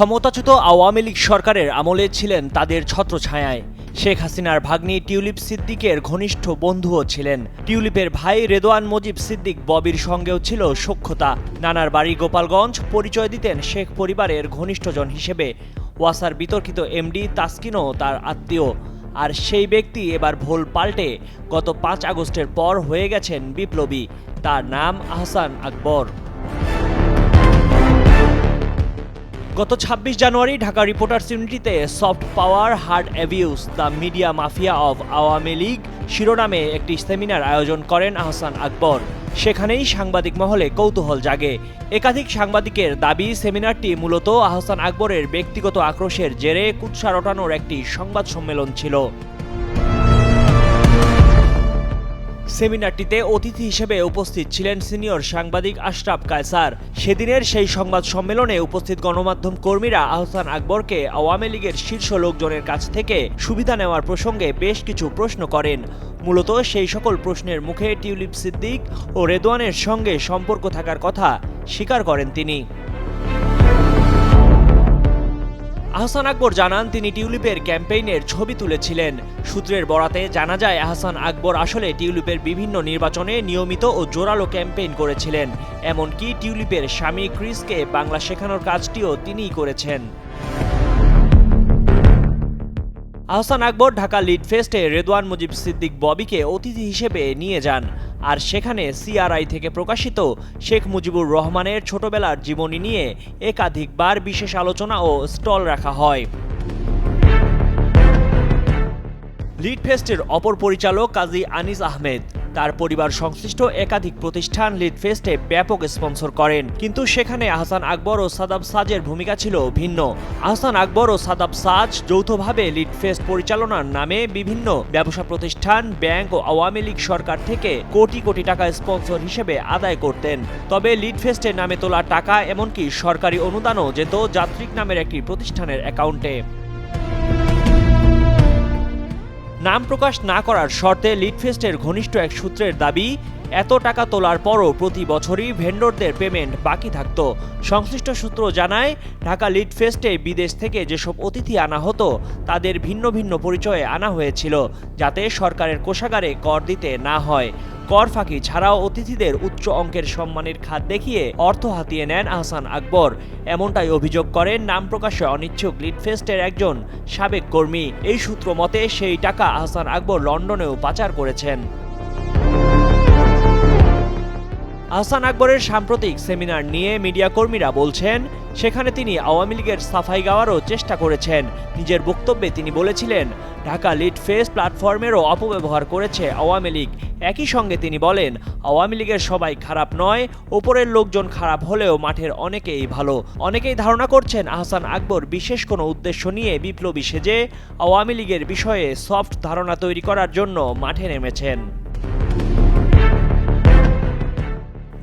ক্ষমতাচ্যুত আওয়ামী লীগ সরকারের আমলে ছিলেন তাদের ছত্রছায়ায়। শেখ হাসিনার ভাগ্নি টিউলিপ সিদ্দিকের ঘনিষ্ঠ বন্ধুও ছিলেন। টিউলিপের ভাই রেদোয়ান মজিব সিদ্দিক ববির সঙ্গেও ছিল সখ্যতা। নানার বাড়ি গোপালগঞ্জ, পরিচয় দিতেন শেখ পরিবারের ঘনিষ্ঠজন হিসেবে। ওয়াসার বিতর্কিত এমডি তাসকিনও তার আত্মীয়। আর সেই ব্যক্তি এবার ভোল পাল্টে গত 5 আগস্টের পর হয়ে গেছেন বিপ্লবী। তার নাম আহসান আকবর। গত 26 জানুয়ারি ঢাকা রিপোর্টার্স ইউনিটিতে soft power, hard abuse, the media mafia of Awami League শিরোনামে একটি সেমিনার আয়োজন করেন আহসান আকবর। সেখানেই সাংবাদিক মহলে কৌতূহল জাগে। একাধিক সাংবাদিকের দাবি, সেমিনারটি মূলত আহসান আকবরের ব্যক্তিগত আক্রোশের জেরে কুৎসা রটানোর একটি সংবাদ সম্মেলন ছিল। সেমিনারটিতে অতিথি হিসেবে উপস্থিত ছিলেন সিনিয়র সাংবাদিক আশরাফ কায়সার। সেদিনের সেই সংবাদ সম্মেলনে উপস্থিত গণমাধ্যম কর্মীরা আহসান আকবরকে আওয়ামী লীগের শীর্ষ লোকজনের কাছ থেকে সুবিধা নেওয়ার প্রসঙ্গে বেশ কিছু প্রশ্ন করেন। মূলত সেই সকল প্রশ্নের মুখে টিউলিপ সিদ্দিক ও রেদওয়ানের সঙ্গে সম্পর্ক থাকার কথা স্বীকার করেন তিনি। আহসান আকবর জানান, তিনি টিউলিপের ক্যাম্পেইনের ছবি তুলেছিলেন। সূত্রের বরাতে জানা যায়, আহসান আকবর আসলে টিউলিপের বিভিন্ন নির্বাচনে নিয়মিত ও জোরালো ক্যাম্পেইন করেছিলেন। এমনকি টিউলিপের স্বামী ক্রিসকে বাংলা শেখানোর কাজটিও তিনিই করেছেন। আহসান আকবর ঢাকা লিড ফেস্টে রেদওয়ান মজিব সিদ্দিক ববিকে অতিথি হিসেবে নিয়ে যান। আর সেখানে সিআরআই থেকে প্রকাশিত শেখ মুজিবুর রহমানের ছোটবেলার জীবনী নিয়ে একাধিকবার বিশেষ আলোচনা ও স্টল রাখা হয়। লিড ফেস্টের অপর পরিচালক কাজী আনিস আহমেদ। তার পরিবার সংশ্লিষ্ট একাধিক প্রতিষ্ঠান লিড ফেস্টে ব্যাপক স্পন্সর করেন, কিন্তু সেখানে আহসান আকবর ও সাদাব সাজের ভূমিকা ছিল ভিন্ন। আহসান আকবর ও সাদাব সাজ যৌথভাবে লিড ফেস্ট পরিচালনার নামে বিভিন্ন ব্যবসা প্রতিষ্ঠান, ব্যাংক ও আওয়ামী লীগ সরকার থেকে কোটি কোটি টাকা স্পন্সর হিসেবে আদায় করতেন। তবে লিড ফেস্টের নামে তোলা টাকা, এমনকি সরকারি অনুদানও যেত যাত্রিক নামের একটি প্রতিষ্ঠানের অ্যাকাউন্টে। নাম প্রকাশ না করার শর্তে লিড ফেস্টের ঘনিষ্ঠ এক সূত্রের দাবি, এত টাকা তোলার পরও প্রতি বছরই ভেন্ডরদের পেমেন্ট বাকি থাকত। সংশ্লিষ্ট সূত্র জানায়, ঢাকা লিড ফেস্টে বিদেশ থেকে যেসব অতিথি আনা হতো তাদের ভিন্ন ভিন্ন পরিচয়ে আনা হয়েছিল, যাতে সরকারের কোষাগারে কর দিতে না হয়। কর ফাঁকি ছাড়াও অতিথিদের উচ্চ অঙ্কের সম্মানের খাত দেখিয়ে অর্থ হাতিয়ে নেন আহসান আকবর। এমনটাই অভিযোগ করেন নাম প্রকাশে অনিচ্ছুক লিড ফেস্টের একজন সাবেক কর্মী। এই সূত্র মতে সেই টাকা আহসান আকবর লন্ডনেও পাচার করেছেন। আহসান আকবরের সাম্প্রতিক সেমিনার নিয়ে মিডিয়া কর্মীরা বলছেন, সেখানে তিনি আওয়ামী লীগের সাফাই গাওয়ারও চেষ্টা করেছেন। নিজের বক্তব্যে তিনি বলেছিলেন, ঢাকা লিড ফেস্ট প্ল্যাটফর্মেরও অপব্যবহার করেছে আওয়ামী লীগ। একই সঙ্গে তিনি বলেন, আওয়ামী লীগের সবাই খারাপ নয়, ওপরের লোকজন খারাপ হলেও মাঠের অনেকেই ভালো। অনেকেই ধারণা করছেন আহসান আকবর বিশেষ কোনো উদ্দেশ্য নিয়ে বিপ্লবী সেজে আওয়ামী লীগের বিষয়ে সফট ধারণা তৈরি করার জন্য মাঠে নেমেছেন।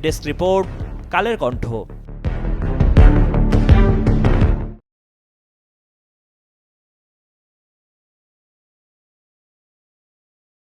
Desk report, Kaler Kantho.